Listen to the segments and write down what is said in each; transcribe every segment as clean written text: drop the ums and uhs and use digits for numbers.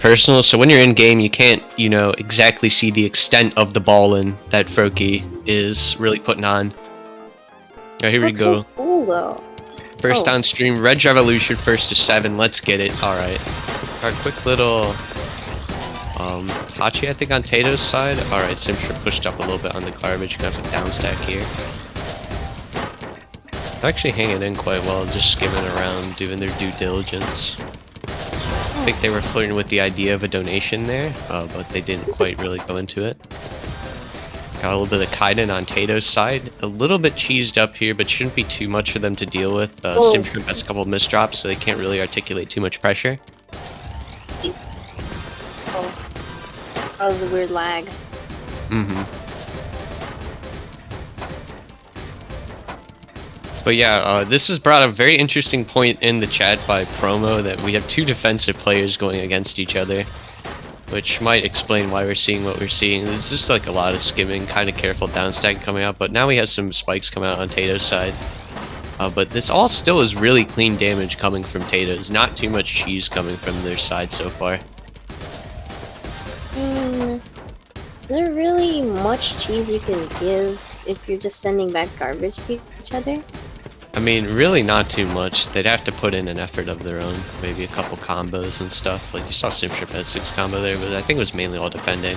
personal. So when you're in game, you can't, you know, exactly see the extent of the ballin that Froki is really putting on. Alright, here we go. So cool though. First on stream, Redgevolution, first to 7. Let's get it. Alright. Alright, quick little Hachi, I think, on Tatoes' side. Alright, SimpShrimp pushed up a little bit on the garbage. Got the down stack here. Actually hanging in quite well, just skimming around, doing their due diligence. I think they were flirting with the idea of a donation there, but they didn't quite really go into it. Got a little bit of Kaiden on Tatoes' side. A little bit cheesed up here, but shouldn't be too much for them to deal with. SimpShrimp has a couple of misdrops, so they can't really articulate too much pressure. Oh, that was a weird lag. But yeah, this has brought a very interesting point in the chat by Promo that we have two defensive players going against each other, which might explain why we're seeing what we're seeing. There's just like a lot of skimming, kind of careful downstack coming out, but now we have some spikes coming out on Tatoes' side. But this all still is really clean damage coming from Tatoes, not too much cheese coming from their side so far. Is there really much cheese you can give if you're just sending back garbage to each other? I mean, really not too much. They'd have to put in an effort of their own. Maybe a couple combos and stuff. Like, you saw SimpShrimp had 6 combo there, but I think it was mainly all defending.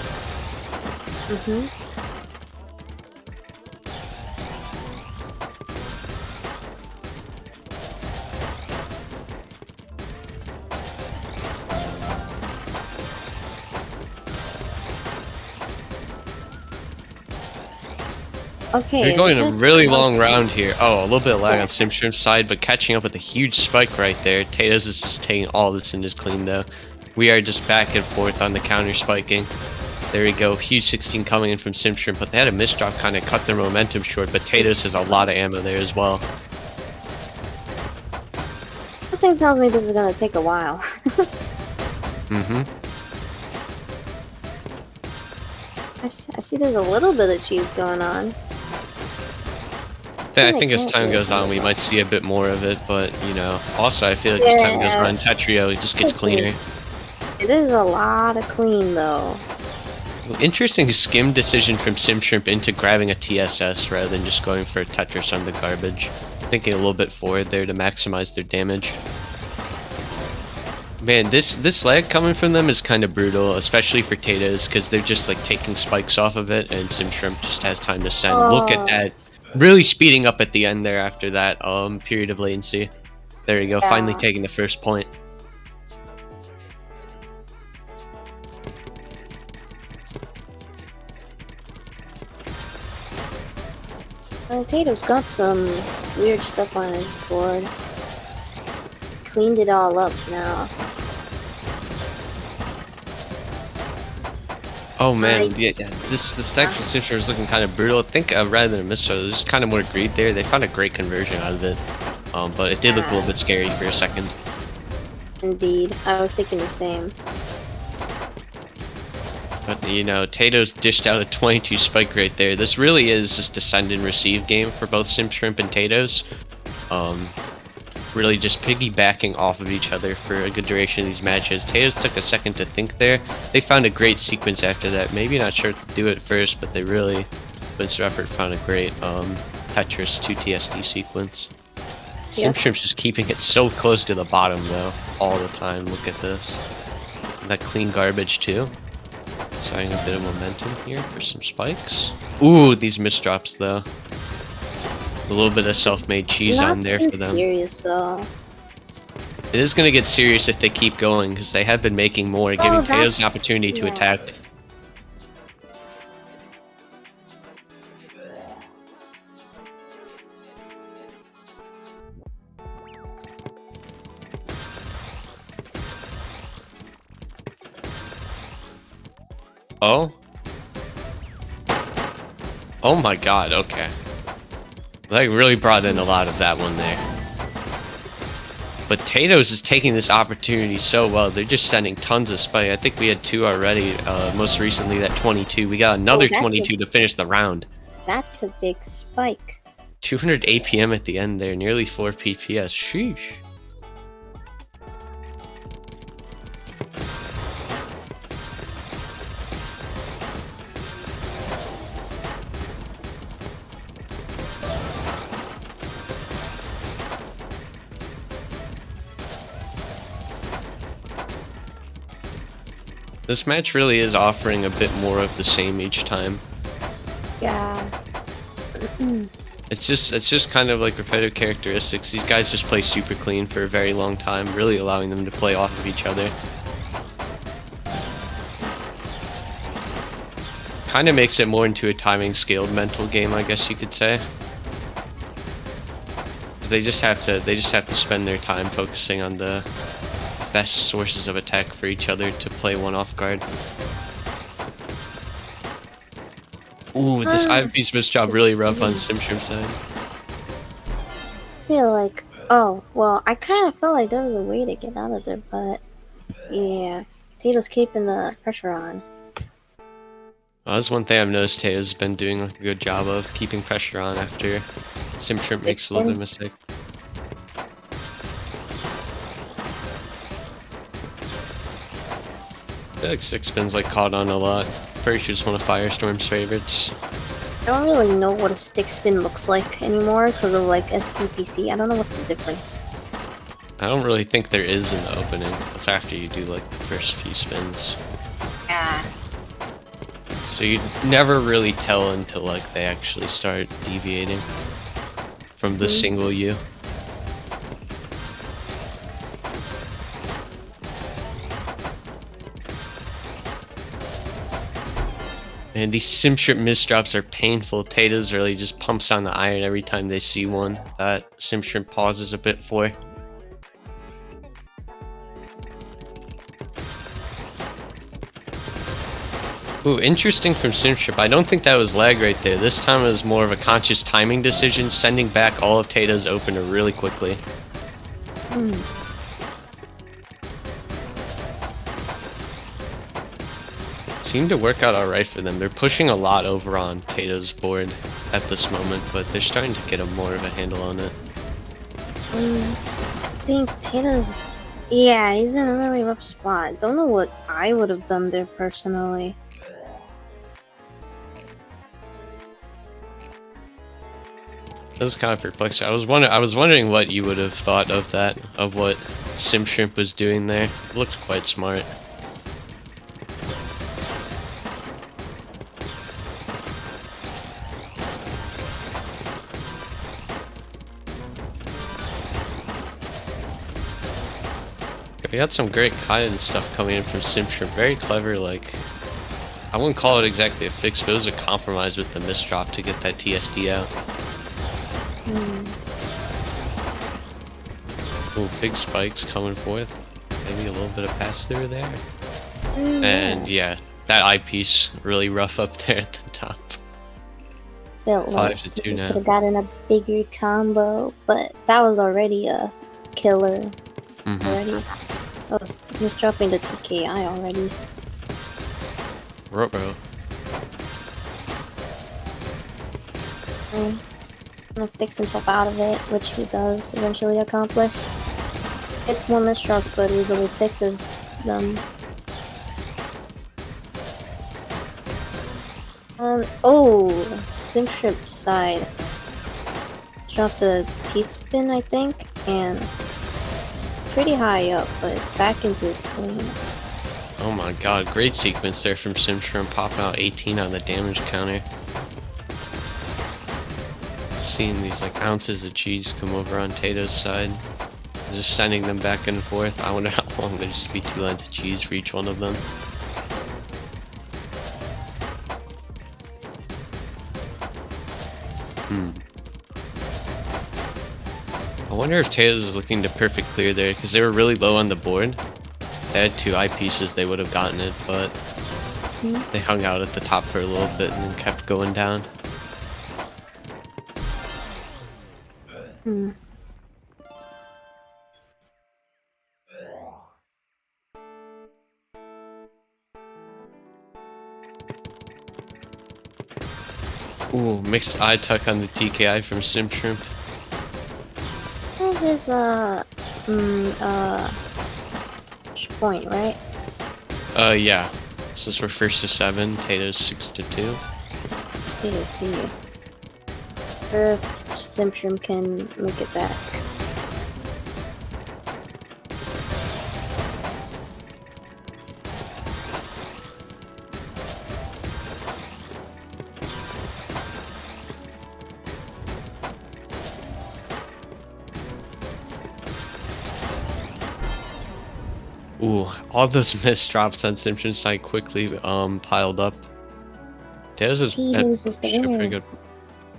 Okay. You're going a really long round here. Oh, a little bit of lag on SimpShrimp's side, but catching up with a huge spike right there. Tatoes is just taking all this in his clean, though. We are just back and forth on the counter spiking. There we go. Huge 16 coming in from SimpShrimp, but they had a misdrop, kind of cut their momentum short, but Tatoes has a lot of ammo there as well. Something tells me this is gonna take a while. I see there's a little bit of cheese going on. I think as time goes on, we might see a bit more of it, but, you know, also I feel like as time goes on, Tetrio, it just gets cleaner. It is a lot of clean, though. Interesting skim decision from SimpShrimp into grabbing a TSS rather than just going for a Tetris on the garbage. Thinking a little bit forward there to maximize their damage. Man, this lag coming from them is kind of brutal, especially for Tatoes, because they're just like taking spikes off of it, and SimpShrimp just has time to send. Look at that. Really speeding up at the end there after that period of latency. There you go, finally taking the first point. Tatoes got some weird stuff on his board. Cleaned it all up now. Oh man, yeah, this actual SimpShrimp is looking kind of brutal. I think rather than a misthrow, there's just kind of more greed there. They found a great conversion out of it, but it did look a little bit scary for a second. Indeed, I was thinking the same. But you know, Tatoes dished out a 22 spike right there. This really is just a send and receive game for both SimpShrimp and Tatoes. Really just piggybacking off of each other for a good duration of these matches. Tatoes took a second to think there. They found a great sequence after that. Maybe not sure to do it first, but they really, with their effort, found a great Tetris 2TSD sequence. SimpShrimp's just keeping it so close to the bottom, though, all the time. Look at this. And that clean garbage, too. Starting a bit of momentum here for some spikes. Ooh, these misdrops, though. A little bit of self-made cheese on there for them. Serious though. It is going to get serious if they keep going, because they have been making more, giving Tatoes an opportunity to attack. Oh? Oh my god, okay. Like, really brought in a lot of that one there. But Tatoes is taking this opportunity so well. They're just sending tons of spike. I think we had 2 already. Most recently, that 22. We got another 22 to finish the round. That's a big spike. 200 APM at the end there. Nearly 4 PPS. Sheesh. This match really is offering a bit more of the same each time. Yeah. It's just kind of like repetitive characteristics. These guys just play super clean for a very long time, really allowing them to play off of each other. Kind of makes it more into a timing scaled mental game, I guess you could say. They just have to spend their time focusing on the best sources of attack for each other to play one off guard. Ooh, this eyepiece misjob really rough on SimpShrimp's side. I feel like, oh, well, I kind of felt like there was a way to get out of there, but yeah, Tatoes keeping the pressure on. Well, that's one thing I've noticed Tatoes has been doing like a good job of, keeping pressure on after SimpShrimp makes a little bit of mistake. I feel like stick spin's like caught on a lot. Pretty sure it's one of Firestorm's favorites. I don't really know what a stick spin looks like anymore because of like SDPC. I don't know what's the difference. I don't really think there is in the opening. That's after you do like the first few spins. Yeah. So you never really tell until like they actually start deviating from the single U. And these SimpShrimp misdrops are painful. Tatoes really just pumps on the iron every time they see one that SimpShrimp pauses a bit for. Ooh, interesting from SimpShrimp. I don't think that was lag right there. This time it was more of a conscious timing decision, sending back all of Tatoes opener really quickly. Seemed to work out alright for them. They're pushing a lot over on Tatoes' board at this moment, but they're starting to get more of a handle on it. I think Tatoes, yeah, he's in a really rough spot. Don't know what I would have done there personally. That was kind of perplexing. I was wondering what you would have thought of that, of what SimpShrimp was doing there. It looked quite smart. We had some great Kaiden stuff coming in from SimpShrimp. Very clever, like, I wouldn't call it exactly a fix, but it was a compromise with the misdrop to get that TSD out. Ooh, big spikes coming forth. Maybe a little bit of pass through there. And yeah, that eyepiece really rough up there at the top. Felt like 5-2 he now. could have gotten a bigger combo, but that was already a killer. Already. Oh, he's dropping the TKI already. Ruh-roh. Gonna fix himself out of it, which he does eventually accomplish. It's more misdrops, but easily fixes them. Oh, SimpShrimp side. Dropped the T-spin, I think, and it's pretty high up, but back into his clean. Oh my god, great sequence there from SimpShrimp, popping out 18 on the damage counter. Seeing these like ounces of cheese come over on Tatoes' side. Just sending them back and forth. I wonder how long there'll just be 2 lines of cheese for each one of them. I wonder if Tatoes is looking to perfect clear there, because they were really low on the board. They had 2 eyepieces, they would have gotten it, but they hung out at the top for a little bit and then kept going down. Ooh, mixed eye tuck on the TKI from SimpShrimp. This is, point, right? Yeah. Since we're first to 7, Tatoes 6-2. I see. If SimpShrimp can make it back. Ooh, all those missed drops on SimpShrimp's side quickly piled up. Tatoes is Tatoes is the pretty winner. good.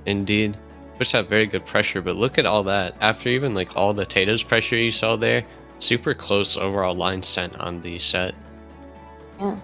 Indeed. Push that very good pressure, but look at all that. After even like all the Tatoes pressure you saw there, super close overall line sent on the set. Yeah.